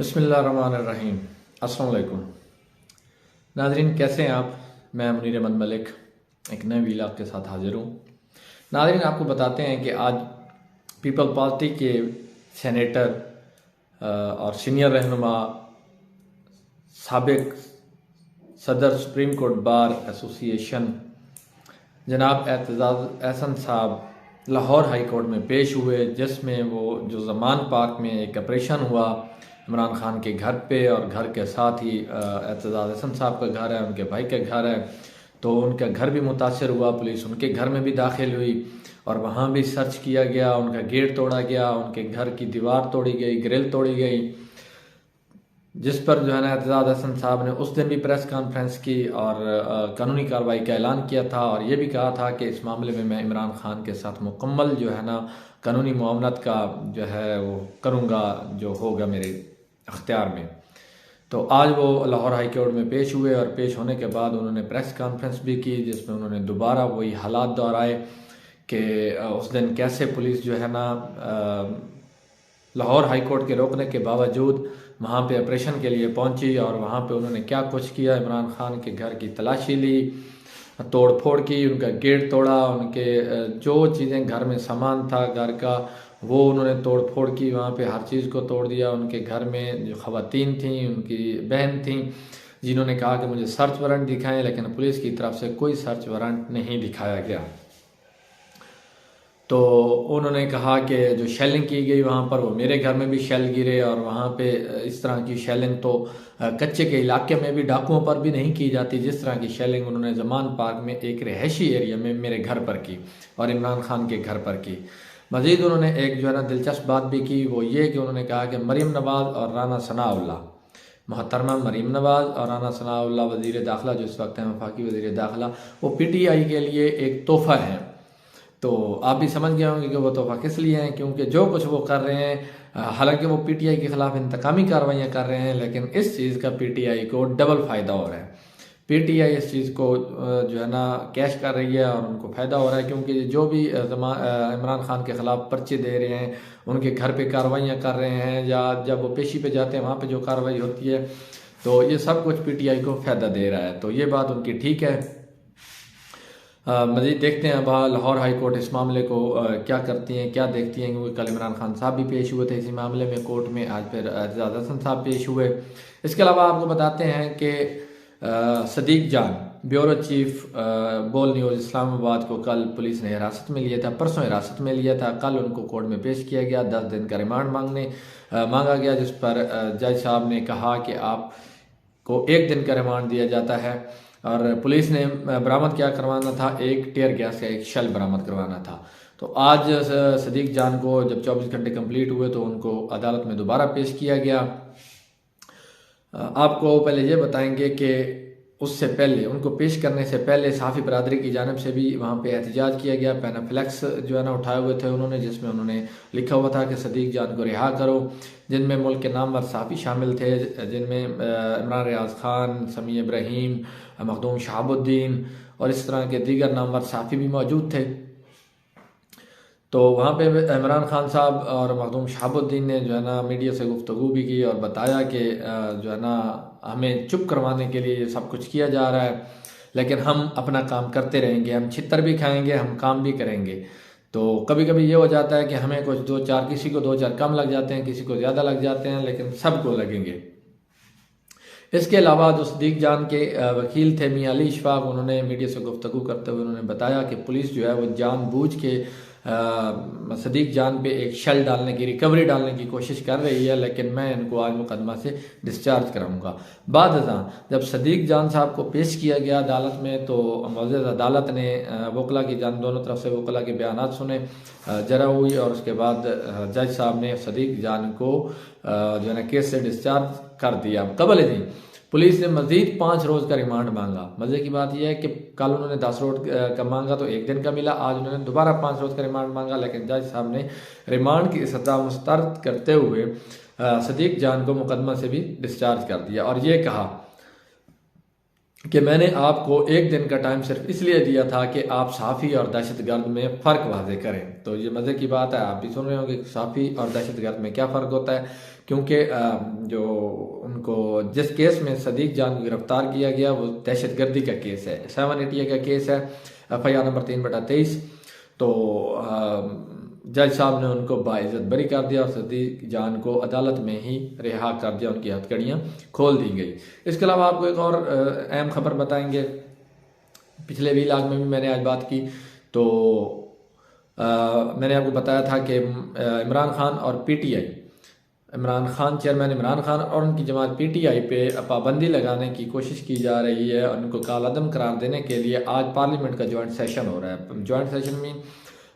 बिस्मिल्लाहिर्रहमानिर्रहीम। अस्सलाम वालेकुम नाज़रीन, कैसे हैं आप। मैं मुनीर अहमद मलिक एक नए व्लॉग के साथ हाजिर हूँ। नाज़रीन, आपको बताते हैं कि आज पीपल पार्टी के सेनेटर और सीनियर रहनुमा साबिक सदर सुप्रीम कोर्ट बार एसोसिएशन जनाब एतजाज़ एहसन साहब लाहौर हाई कोर्ट में पेश हुए, जिसमें वो जो ज़मान पार्क में एक ऑपरेशन हुआ इमरान खान के घर पे, और घर के साथ ही एतजाज़ एहसन साहब का घर है, उनके भाई का घर है, तो उनका घर भी मुतासर हुआ। पुलिस उनके घर में भी दाखिल हुई और वहाँ भी सर्च किया गया, उनका गेट तोड़ा गया, उनके घर की दीवार तोड़ी गई, ग्रिल तोड़ी गई, जिस पर जो है ना एतजाज़ एहसन साहब ने उस दिन भी प्रेस कॉन्फ्रेंस की और कानूनी कार्रवाई का ऐलान किया था, और ये भी कहा था कि इस मामले में मैं इमरान खान के साथ मुकम्मल जो है ना कानूनी मुआवनत का जो है वो करूँगा, जो होगा मेरे अख्तियार में। तो आज वो लाहौर हाई कोर्ट में पेश हुए और पेश होने के बाद उन्होंने प्रेस कॉन्फ्रेंस भी की, जिसमें उन्होंने दोबारा वही हालात दोहराए कि उस दिन कैसे पुलिस जो है ना लाहौर हाई कोर्ट के रोकने के बावजूद वहाँ पे ऑपरेशन के लिए पहुँची, और वहाँ पे उन्होंने क्या कुछ किया। इमरान खान के घर की तलाशी ली, तोड़ फोड़ की, उनका गेट तोड़ा, उनके जो चीज़ें घर में सामान था घर का वो उन्होंने तोड़ फोड़ की, वहाँ पे हर चीज़ को तोड़ दिया। उनके घर में जो ख़वातीन थीं, उनकी बहन थीं, जिन्होंने कहा कि मुझे सर्च वारंट दिखाएं, लेकिन पुलिस की तरफ से कोई सर्च वारंट नहीं दिखाया गया। तो उन्होंने कहा कि जो शेलिंग की गई वहाँ पर, वो मेरे घर में भी शेल गिरे, और वहाँ पे इस तरह की शेलिंग तो कच्चे के इलाके में भी डाकुओं पर भी नहीं की जाती, जिस तरह की शेलिंग उन्होंने ज़मान पार्क में एक रिहायशी एरिया में मेरे घर पर की और इमरान खान के घर पर की। मज़ीद उन्होंने एक जो है ना दिलचस्प बात भी की, वो ये कि उन्होंने कहा कि मरीम नवाज़ और राना सनाउल्लाह, मोहतरमा मरीम नवाज़ और राना सनाउल्लाह वज़ीर दाखिला जो इस वक्त हैं वफाकी वज़ीर दाखिला, वो PTI के लिए एक तोहफ़ा है। तो आप भी समझ गए होंगे कि वो तोहफ़ा किस लिए हैं, क्योंकि जो कुछ वो कर रहे हैं, हालांकि वो PTI के ख़िलाफ़ इंतकामी कार्रवाइयाँ कर रहे हैं, लेकिन इस चीज़ का PTI को डबल फ़ायदा हो रहा है। PTI इस चीज़ को जो है ना कैश कर रही है और उनको फ़ायदा हो रहा है, क्योंकि जो भी इमरान खान के ख़िलाफ़ पर्चे दे रहे हैं, उनके घर पे कार्रवाइयाँ कर रहे हैं, या जब वो पेशी पे जाते हैं वहाँ पे जो कार्रवाई होती है, तो ये सब कुछ PTI को फ़ायदा दे रहा है। तो ये बात उनकी ठीक है। मज़ीद देखते हैं अब लाहौर हाई कोर्ट इस मामले को क्या करती हैं, क्या देखती हैं, क्योंकि कल इमरान खान साहब भी पेश हुए थे इसी मामले में कोर्ट में, आज फिर एतजाज़ एहसन साहब पेश हुए। इसके अलावा आपको बताते हैं कि सदीक जान ब्यूरो चीफ बोल न्यूज़ इस्लामाबाद को कल पुलिस ने हिरासत में लिया था, परसों हिरासत में लिया था, कल उनको कोर्ट में पेश किया गया। 10 दिन का रिमांड मांगा गया, जिस पर जज साहब ने कहा कि आपको 1 दिन का रिमांड दिया जाता है, और पुलिस ने बरामद क्या करवाना था, एक टीयर गैस का एक शेल बरामद करवाना था। तो आज सदीक जान को जब 24 घंटे कंप्लीट हुए तो उनको अदालत में दोबारा पेश किया गया। आपको पहले ये बताएंगे कि उससे पहले, उनको पेश करने से पहले सहाफ़ी बरादरी की जानिब से भी वहाँ पे एहतजाज किया गया। पैनाफ्लेक्स जो है ना उठाए हुए थे उन्होंने, जिसमें उन्होंने लिखा हुआ था कि सदीक जान को रिहा करो, जिनमें मुल्क के नामवर सहाफ़ी शामिल थे, जिनमें इमरान रियाज खान, समी इब्राहिम, मखदूम शहाबुद्दीन और इस तरह के दीगर नामवर सहाफ़ी भी मौजूद थे। तो वहाँ पे इमरान खान साहब और मखदूम शहाबुद्दीन ने जो है ना मीडिया से गुफ्तगू भी की और बताया कि जो है ना हमें चुप करवाने के लिए ये सब कुछ किया जा रहा है, लेकिन हम अपना काम करते रहेंगे, हम छितर भी खाएंगे, हम काम भी करेंगे। तो कभी कभी ये हो जाता है कि हमें कुछ 2-4, किसी को 2-4 कम लग जाते हैं, किसी को ज़्यादा लग जाते हैं, लेकिन सबको लगेंगे। इसके अलावा जो सदीक जान के वकील थे मियां अली इशफाक, उन्होंने मीडिया से गुफ्तगू करते हुए उन्होंने बताया कि पुलिस जो है वो जानबूझ के सदीक जान पे एक शेल डालने की, रिकवरी डालने की कोशिश कर रही है, लेकिन मैं इनको आज मुकदमा से डिस्चार्ज कराऊंगा। बाद जब सदीक जान साहब को पेश किया गया अदालत में, तो मुअज़्ज़ज़ अदालत ने वकला की जान, दोनों तरफ से वकला के बयानात सुने, जरा हुई, और उसके बाद जज साहब ने सदीक जान को जो है ना केस से डिस्चार्ज कर दिया। कबल थी पुलिस ने मजीद 5 रोज़ का रिमांड मांगा। मज़े की बात यह है कि कल उन्होंने 10 रोज़ का मांगा तो 1 दिन का मिला, आज उन्होंने दोबारा 5 रोज़ का रिमांड मांगा, लेकिन जज साहब ने रिमांड की सज़ा मुस्तरद करते हुए सदीक जान को मुकदमा से भी डिस्चार्ज कर दिया, और ये कहा कि मैंने आपको 1 दिन का टाइम सिर्फ इसलिए दिया था कि आप सहाफ़ी और दहशतगर्द में फ़र्क वाज़े करें। तो ये मज़े की बात है, आप भी सुन रहे होंगे सहाफ़ी और दहशतगर्द में क्या फ़र्क होता है। क्योंकि जो उनको जिस केस में सदीक जान को गिरफ्तार किया गया वो दहशतगर्दी का केस है, 780 का केस है, FIR नंबर 3/23। तो जज साहब ने उनको बाइज्जत बरी कर दिया और सदीक जान को अदालत में ही रिहा कर दिया, उनकी हथकड़ियाँ खोल दी गई। इसके अलावा आपको एक और अहम खबर बताएंगे। पिछले व्लॉग में भी मैंने आज बात की, तो मैंने आपको बताया था कि इमरान खान और PTI, इमरान खान चेयरमैन इमरान खान और उनकी जमात PTI पे पाबंदी लगाने की कोशिश की जा रही है और उनको कालादम करार देने के लिए आज पार्लियामेंट का जॉइंट सेशन हो रहा है। जॉइंट सेशन में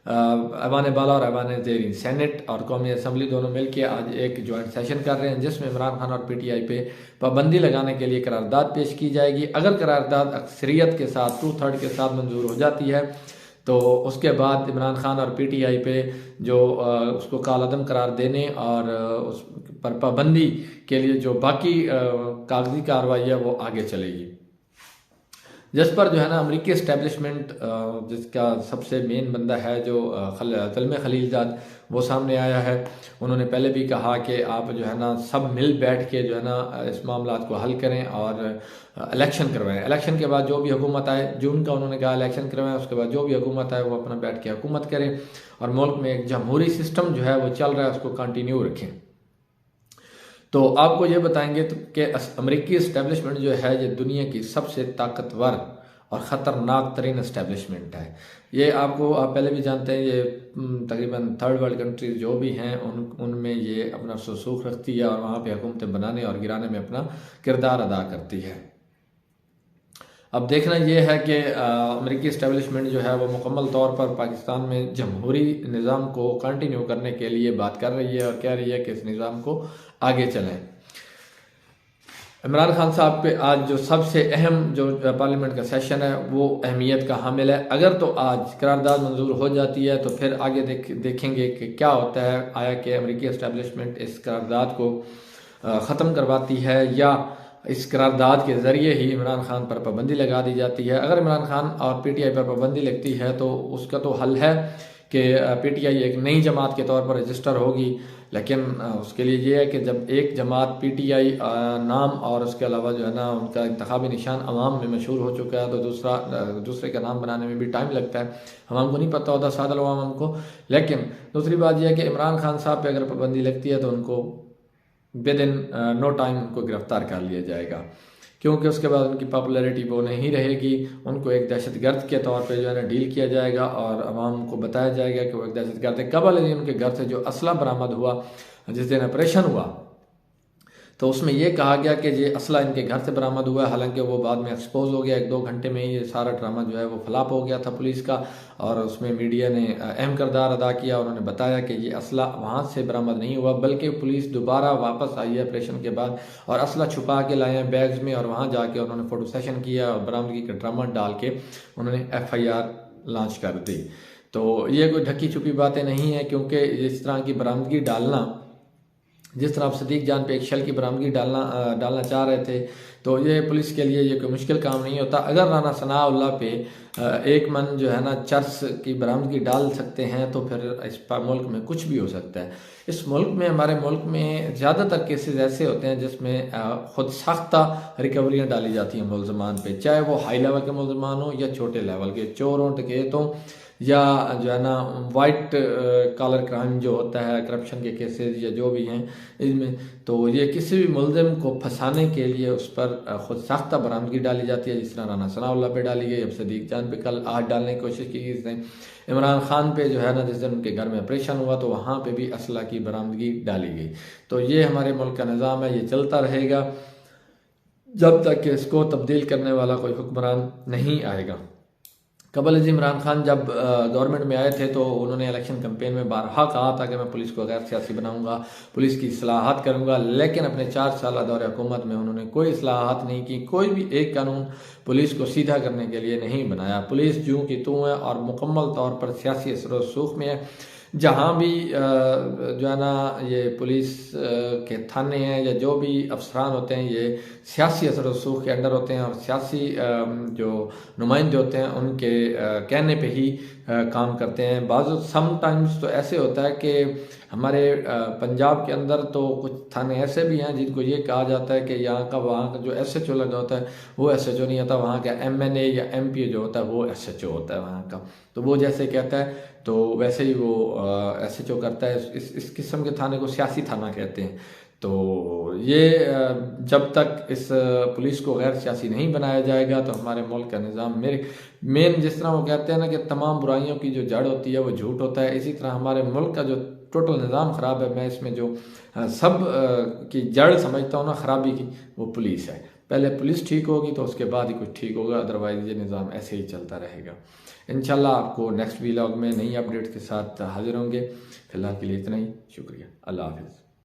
ऐवान बाला और ऐवान ज़ेरीन, सेनेट और कौमी असम्बली दोनों मिलकर आज एक जॉइंट सेशन कर रहे हैं, जिसमें इमरान खान और PTI पे पाबंदी लगाने के लिए करारदाद पेश की जाएगी। अगर करारदाद अक्सरियत के साथ 2/3 के साथ मंजूर हो जाती है तो उसके बाद इमरान खान और PTI पे जो उसको कालादम करार देने और उस पर पाबंदी के लिए जो बाकी कागजी कार्रवाई है वो आगे चलेगी, जिस पर जो है ना अमरीकी इस्टेब्लिशमेंट जिसका सबसे मेन बंदा है जो ज़ल्मे खलीलजाद, वो सामने आया है। उन्होंने पहले भी कहा कि आप जो है ना सब मिल बैठ के जो है ना इस मामला को हल करें और इलेक्शन करवाएं। इलेक्शन के बाद जो भी हुकूमत आए, जून का उन्होंने कहा इलेक्शन करवाएं, उसके बाद जो भी हुकूमत आए वो अपना बैठ के हुकूमत करें और मुल्क में एक जमहूरी सिस्टम जो है वो चल रहा है उसको कंटिन्यू रखें। तो आपको ये बताएंगे कि अमरीकी इस्टेब्लिशमेंट जो है ये दुनिया की सबसे ताकतवर और ख़तरनाक तरीन इस्टेब्लिशमेंट है। ये आपको आप पहले भी जानते हैं, ये तकरीबन थर्ड वर्ल्ड कंट्रीज जो भी हैं उनमें ये अपना रसूख रखती है और वहाँ पे हुकूमतें बनाने और गिराने में अपना किरदार अदा करती है। अब देखना यह है कि अमरीकी इस्टेब्लिशमेंट जो है वो मुकम्मल तौर पर पाकिस्तान में जमहूरी निज़ाम को कंटिन्यू करने के लिए बात कर रही है और कह रही है कि इस निज़ाम को आगे चलें। इमरान खान साहब पे आज जो सबसे अहम जो पार्लियामेंट का सेशन है वो अहमियत का हामिल है। अगर तो आज करारदाद मंजूर हो जाती है तो फिर आगे देखेंगे कि क्या होता है, आया कि अमरीकी इस्टेब्लिशमेंट इस करारदाद को ख़त्म करवाती है या इस करारदाद के ज़रिए ही इमरान खान पर पाबंदी लगा दी जाती है। अगर इमरान खान और PTI पर पाबंदी लगती है तो उसका तो हल है कि PTI एक नई जमात के तौर पर रजिस्टर होगी, लेकिन उसके लिए ये है कि जब एक जमात PTI नाम और उसके अलावा जो है ना उनका इंतखाबी निशान अवाम में मशहूर हो चुका है तो दूसरे का नाम बनाने में भी टाइम लगता है, अवाम को नहीं पता होता, सादल अवाम को। लेकिन दूसरी बात यह है कि इमरान खान साहब पे अगर पाबंदी लगती है तो उनको विद इन नो टाइम उनको गिरफ्तार कर लिया जाएगा, क्योंकि उसके बाद उनकी पॉपुलैरिटी वो नहीं रहेगी। उनको एक दहशतगर्द के तौर पे जो है ना डील किया जाएगा और अवाम को बताया जाएगा कि वो एक दहशतगर्द है। कबल उनके घर से जो असला बरामद हुआ जिस दिन ऑपरेशन हुआ तो उसमें यह कहा गया कि ये असला इनके घर से बरामद हुआ है, हालांकि वो बाद में एक्सपोज हो गया। 1-2 घंटे में ही ये सारा ड्रामा जो है वो फ्लॉप हो गया था पुलिस का, और उसमें मीडिया ने अहम किरदार अदा किया। उन्होंने बताया कि ये असला वहाँ से बरामद नहीं हुआ बल्कि पुलिस दोबारा वापस आई है ऑपरेशन के बाद और असला छुपा के लाए हैं बैग्स में, और वहाँ जाके उन्होंने फ़ोटो सेशन किया और बरामदगी का ड्रामा डाल के उन्होंने FIR लॉन्च कर दी। तो ये कोई ढकी छुपी बातें नहीं है, क्योंकि इस तरह की बरामदगी डालना, जिस तरह आप सदीक जान पे एक शल की बरामदगी डालना चाह रहे थे, तो ये पुलिस के लिए ये कोई मुश्किल काम नहीं होता। अगर राना सनाउल्लाह पे 1 मन जो है ना चर्स की बरामदगी डाल सकते हैं तो फिर इस मुल्क में कुछ भी हो सकता है। इस मुल्क में, हमारे मुल्क में ज़्यादातर केसेस ऐसे होते हैं जिसमें खुद साख्ता रिकवरियाँ डाली जाती हैं मुलजमान पे, चाहे वो हाई लेवल के मुलजमान हो या छोटे लेवल के चोरों डकैतों या जो है ना वाइट कॉलर क्राइम जो होता है, करप्शन के केसेस या जो भी हैं इसमें, तो ये किसी भी मुलजिम को फंसाने के लिए उस पर खुद साख्ता बरामदगी डाली जाती है, जिस तरह राना सनाउल्लाह पे डाली गई, अब सदीक जान पे कल आज डालने की कोशिश की गई। इमरान खान पे जो है ना जिस दिन उनके घर में ऑपरेशन हुआ तो वहाँ पे भी असला की बरामदगी डाली गई। तो ये हमारे मुल्क का निज़ाम है, ये चलता रहेगा जब तक कि इसको तब्दील करने वाला कोई हुक्मरान नहीं आएगा। कबल इमरान खान जब गवर्नमेंट में आए थे तो उन्होंने इलेक्शन कैंपेन में बारहा कहा था कि मैं पुलिस को गैर सियासी बनाऊंगा, पुलिस की इस्लाहात करूंगा, लेकिन अपने 4 साल दौरे हुकूमत में उन्होंने कोई इस्लाहात नहीं की, कोई भी एक कानून पुलिस को सीधा करने के लिए नहीं बनाया। पुलिस यूं की त्यों है और मुकम्मल तौर पर सियासी असर व रसूख में है। जहाँ भी जो है ना ये पुलिस के थाने हैं या जो भी अफसरान होते हैं ये सियासी असर रसूख के अंडर होते हैं और सियासी जो नुमाइंदे होते हैं उनके कहने पे ही काम करते हैं। समटाइम्स तो ऐसे होता है कि हमारे पंजाब के अंदर तो कुछ थाने ऐसे भी हैं जिनको ये कहा जाता है कि यहाँ का वहाँ का जो SHO लगा होता है वो SHO नहीं होता, वहाँ का MNA या MP जो होता है वो SHO होता है वहाँ का। तो वो जैसे कहता है तो वैसे ही वो SHO करता है। इस किस्म के थाने को सियासी थाना कहते हैं। तो ये जब तक इस पुलिस को गैर सियासी नहीं बनाया जाएगा तो हमारे मुल्क का निज़ाम मेन जिस तरह वो कहते हैं ना कि तमाम बुराइयों की जो जड़ होती है वो झूठ होता है, इसी तरह हमारे मुल्क का जो टोटल निज़ाम ख़राब है, मैं इसमें जो सब की जड़ समझता हूँ ना ख़राबी की, वो पुलिस है। पहले पुलिस ठीक होगी तो उसके बाद ही कुछ ठीक होगा, अदरवाइज़ ये निज़ाम ऐसे ही चलता रहेगा। इंशाल्लाह आपको नेक्स्ट व्लॉग में नई अपडेट के साथ हाजिर होंगे। फिलहाल के लिए इतना ही, शुक्रिया, अल्लाह हाफ़िज़।